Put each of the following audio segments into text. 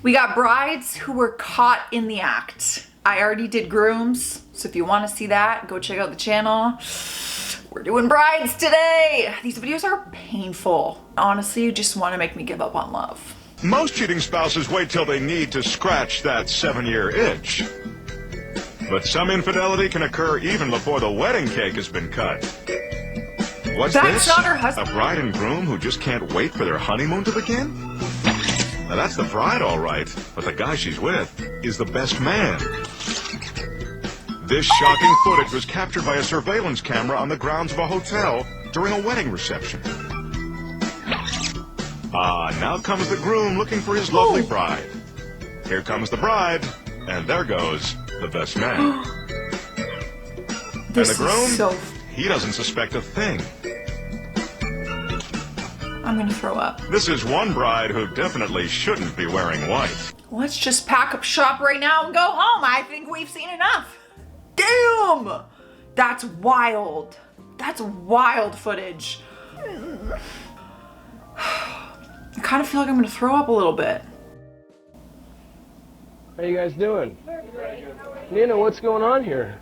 We got brides who were caught in the act. I already did grooms, so if you want to see that, go check out the channel. We're doing brides today. These videos are painful. Honestly, you just want to make me give up on love. Most cheating spouses wait till they need to scratch that 7-year itch. But some infidelity can occur even before the wedding cake has been cut. What's That's this? not her husband. A bride and groom who just can't wait for their honeymoon to begin? Now that's the bride, all right, but the guy she's with is the best man. This shocking footage was captured by a surveillance camera on the grounds of a hotel during a wedding reception. Now comes the groom looking for his lovely bride. Here comes the bride, and there goes the best man. And the groom, he doesn't suspect a thing. I'm gonna throw up. This is one bride who definitely shouldn't be wearing white. Let's just pack up shop right now and go home. I think we've seen enough. Damn! That's wild. That's wild footage. I kind of feel like I'm gonna throw up a little bit. How you guys doing? Nina, what's going on here?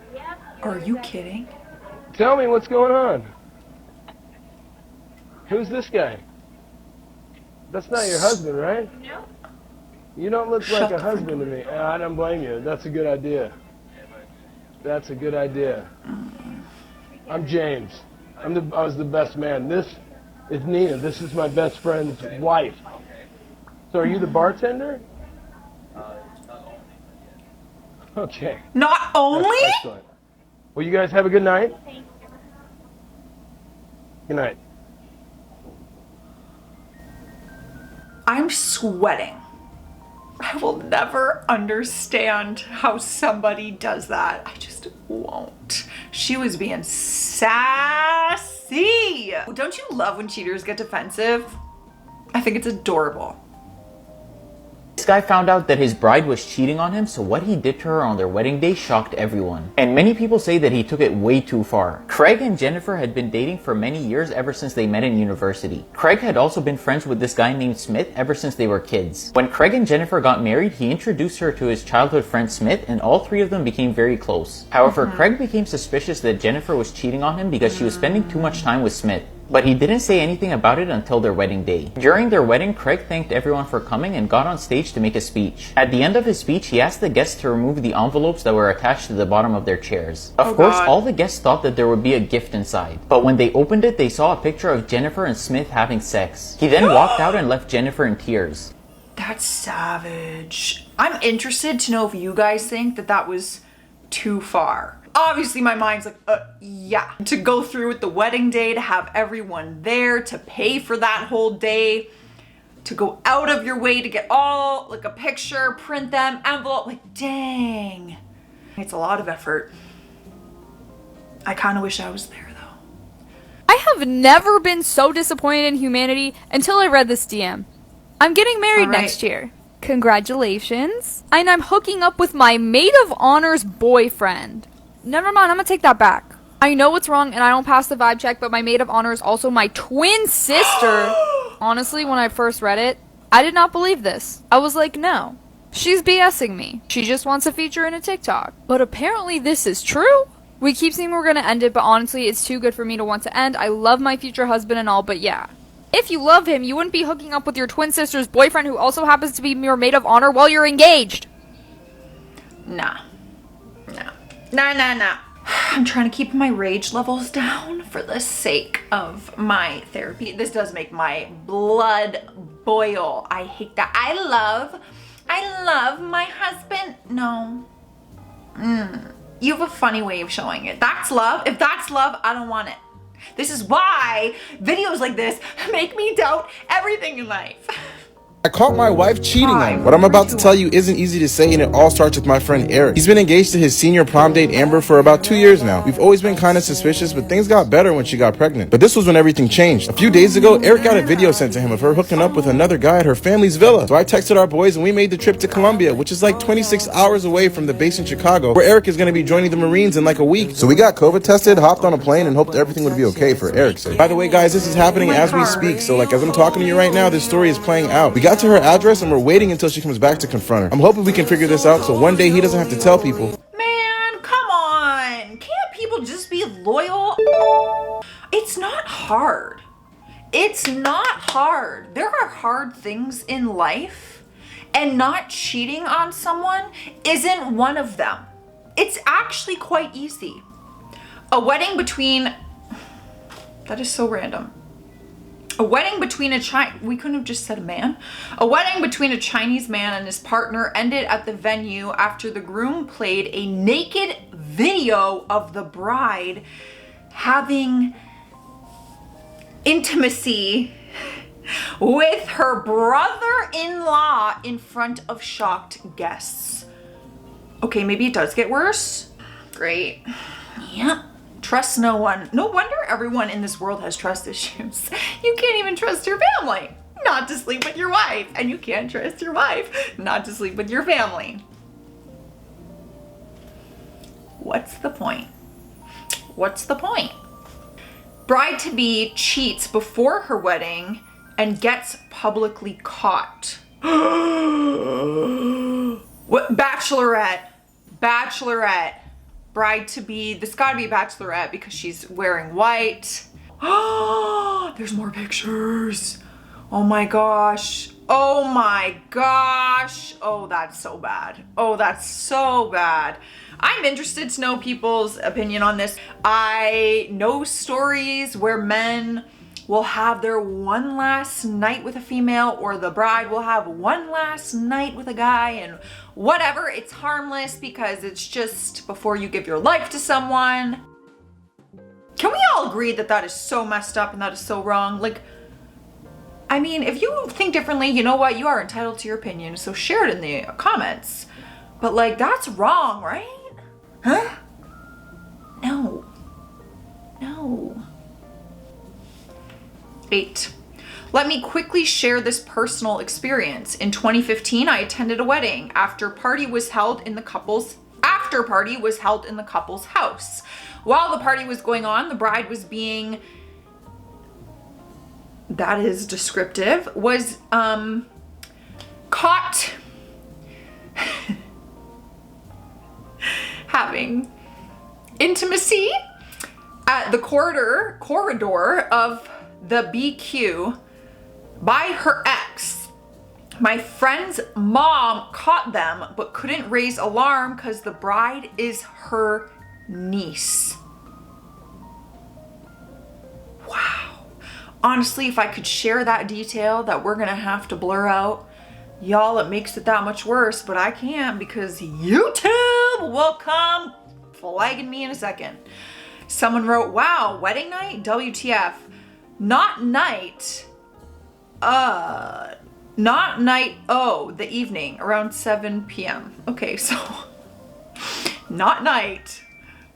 Are you kidding? Tell me what's going on. Who's this guy? That's not your husband, right? No. You don't look like a husband to me. I don't blame you. That's a good idea. That's a good idea. I'm James. I was the best man. This is Nina. This is my best friend's wife. So are you the bartender? Okay. Not only? Excellent. Well, you guys have a good night. Good night. I'm sweating. I will never understand how somebody does that. I just won't. She was being sassy. Don't you love when cheaters get defensive? I think it's adorable. This guy found out that his bride was cheating on him, so what he did to her on their wedding day shocked everyone. And many people say that he took it way too far. Craig and Jennifer had been dating for many years ever since they met in university. Craig had also been friends with this guy named Smith ever since they were kids. When Craig and Jennifer got married, he introduced her to his childhood friend Smith, and all three of them became very close. However, Craig became suspicious that Jennifer was cheating on him because she was spending too much time with Smith. But he didn't say anything about it until their wedding day. During their wedding, Craig thanked everyone for coming and got on stage to make a speech. At the end of his speech, he asked the guests to remove the envelopes that were attached to the bottom of their chairs. Of course, all the guests thought that there would be a gift inside. But when they opened it, they saw a picture of Jennifer and Smith having sex. He then walked out and left Jennifer in tears. That's savage. I'm interested to know if you guys think that that was too far. Obviously my mind's like, yeah. To go through with the wedding day, to have everyone there, to pay for that whole day, to go out of your way to get all, like a picture, print them, envelope, like dang. It's a lot of effort. I kind of wish I was there though. I have never been so disappointed in humanity until I read this DM. I'm getting married next year. Congratulations. And I'm hooking up with my maid of honor's boyfriend. Never mind, I'm gonna take that back. I know what's wrong and I don't pass the vibe check, but my maid of honor is also my twin sister. Honestly, when I first read it, I did not believe this. I was like, no. She's BSing me. She just wants a feature in a TikTok. But apparently this is true. We keep saying we're gonna end it, but honestly, it's too good for me to want to end. I love my future husband and all, but yeah. If you love him, you wouldn't be hooking up with your twin sister's boyfriend who also happens to be your maid of honor while you're engaged. Nah. I'm trying to keep my rage levels down for the sake of my therapy. This does make my blood boil. I hate that. I love my husband. No. You have a funny way of showing it. That's love. If that's love, I don't want it. This is why videos like this make me doubt everything in life. I caught my wife cheating on me. What I'm about to tell you isn't easy to say, and it all starts with my friend Eric. He's been engaged to his senior prom date Amber for about 2 years now. We've always been kind of suspicious, but things got better when she got pregnant. But this was when everything changed. A few days ago, Eric got a video sent to him of her hooking up with another guy at her family's villa. So I texted our boys and we made the trip to Colombia, which is like 26 hours away from the base in Chicago, where Eric is going to be joining the Marines in like a week. So we got COVID tested, hopped on a plane, and hoped everything would be okay for Eric's sake. By the way, guys, this is happening as we speak. So like as I'm talking to you right now, this story is playing out. We got got to her address and we're waiting until she comes back to confront her. I'm hoping we can figure this out so one day he doesn't have to tell people. Man, come on. Can't people just be loyal? It's not hard. It's not hard. There are hard things in life, and not cheating on someone isn't one of them. It's actually quite easy. A wedding between, that is so random. A wedding between we couldn't have just said a man. A wedding between a Chinese man and his partner ended at the venue after the groom played a naked video of the bride having intimacy with her brother-in-law in front of shocked guests. Okay, maybe it does get worse. Great. Yeah. Trust no one. No wonder everyone in this world has trust issues. You can't even trust your family not to sleep with your wife, and you can't trust your wife not to sleep with your family. What's the point? What's the point? Bride-to-be cheats before her wedding and gets publicly caught. What? Bachelorette. Bride-to-be, this gotta be Bachelorette because she's wearing white. Oh, there's more pictures. Oh my gosh. Oh my gosh. Oh, that's so bad. Oh, that's so bad. I'm interested to know people's opinion on this. I know stories where men will have their one last night with a female, or the bride will have one last night with a guy, and whatever, it's harmless because it's just before you give your life to someone. Can we all agree that that is so messed up and that is so wrong? Like, I mean, if you think differently, you know what? You are entitled to your opinion, so share it in the comments. But like, that's wrong, right? Huh? No. No. 8. Let me quickly share this personal experience. In 2015, I attended a wedding. After party was held in the couple's house. While the party was going on, the bride was being, that is descriptive, was caught having intimacy at the corridor of the BQ by her ex. My friend's mom caught them but couldn't raise alarm because the bride is her niece. Wow. Honestly, if I could share that detail that we're gonna have to blur out, y'all, it makes it that much worse, but I can't because YouTube will come flagging me in a second. Someone wrote, wow, wedding night? WTF. Not night. Not night. Oh, the evening around 7 p.m. Okay, so not night,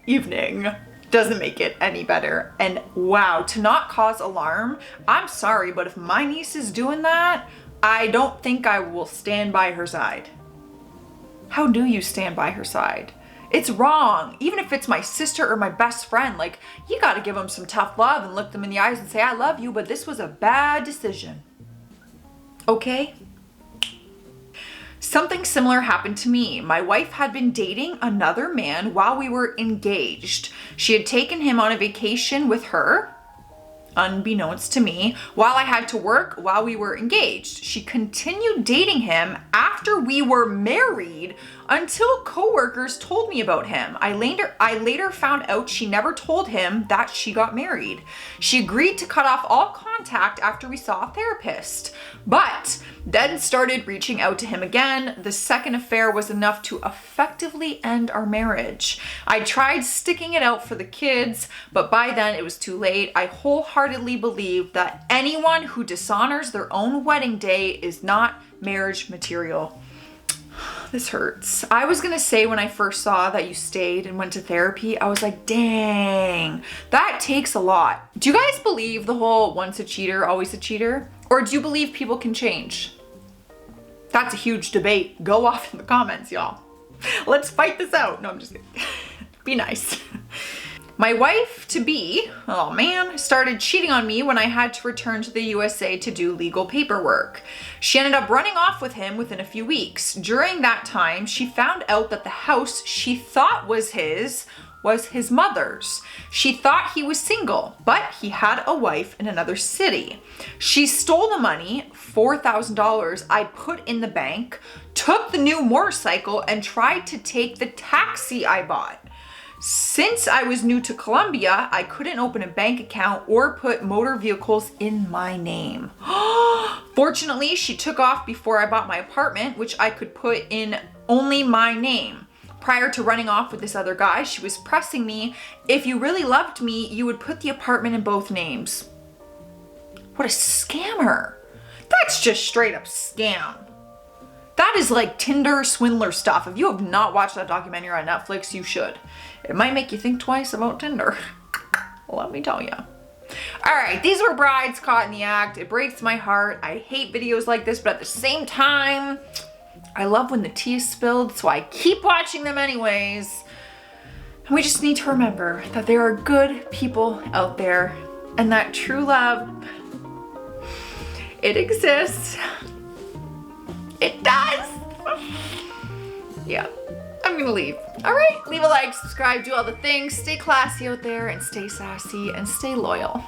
evening doesn't make it any better. And wow, to not cause alarm. I'm sorry, but if my niece is doing that, I don't think I will stand by her side. How do you stand by her side? It's wrong. Even if it's my sister or my best friend, like, you gotta give them some tough love and look them in the eyes and say, I love you, but this was a bad decision. Okay? Something similar happened to me. My wife had been dating another man while we were engaged. She had taken him on a vacation with her, unbeknownst to me, while I had to work while we were engaged. She continued dating him after we were married until coworkers told me about him. I later found out she never told him that she got married. She agreed to cut off all contact after we saw a therapist, but then started reaching out to him again. The second affair was enough to effectively end our marriage. I tried sticking it out for the kids, but by then it was too late. I wholeheartedly believe that anyone who dishonors their own wedding day is not marriage material. This hurts. I was gonna say when I first saw that you stayed and went to therapy, I was like, dang, that takes a lot. Do you guys believe the whole once a cheater, always a cheater? Or do you believe people can change? That's a huge debate. Go off in the comments, y'all. Let's fight this out. No, I'm just kidding. Be nice. My wife-to-be, oh man, started cheating on me when I had to return to the USA to do legal paperwork. She ended up running off with him within a few weeks. During that time, she found out that the house she thought was his mother's. She thought he was single, but he had a wife in another city. She stole the money, $4,000 I put in the bank, took the new motorcycle, and tried to take the taxi I bought. Since I was new to Colombia, I couldn't open a bank account or put motor vehicles in my name. Fortunately, she took off before I bought my apartment, which I could put in only my name. Prior to running off with this other guy, she was pressing me, if you really loved me, you would put the apartment in both names. What a scammer. That's just straight up scam. That is like Tinder swindler stuff. If you have not watched that documentary on Netflix, you should. It might make you think twice about Tinder. Let me tell you. All right, these were brides caught in the act. It breaks my heart. I hate videos like this, but at the same time, I love when the tea is spilled, so I keep watching them anyways. And we just need to remember that there are good people out there and that true love, it exists. It does. Yeah, I'm gonna leave. All right, leave a like, subscribe, do all the things. Stay classy out there and stay sassy and stay loyal.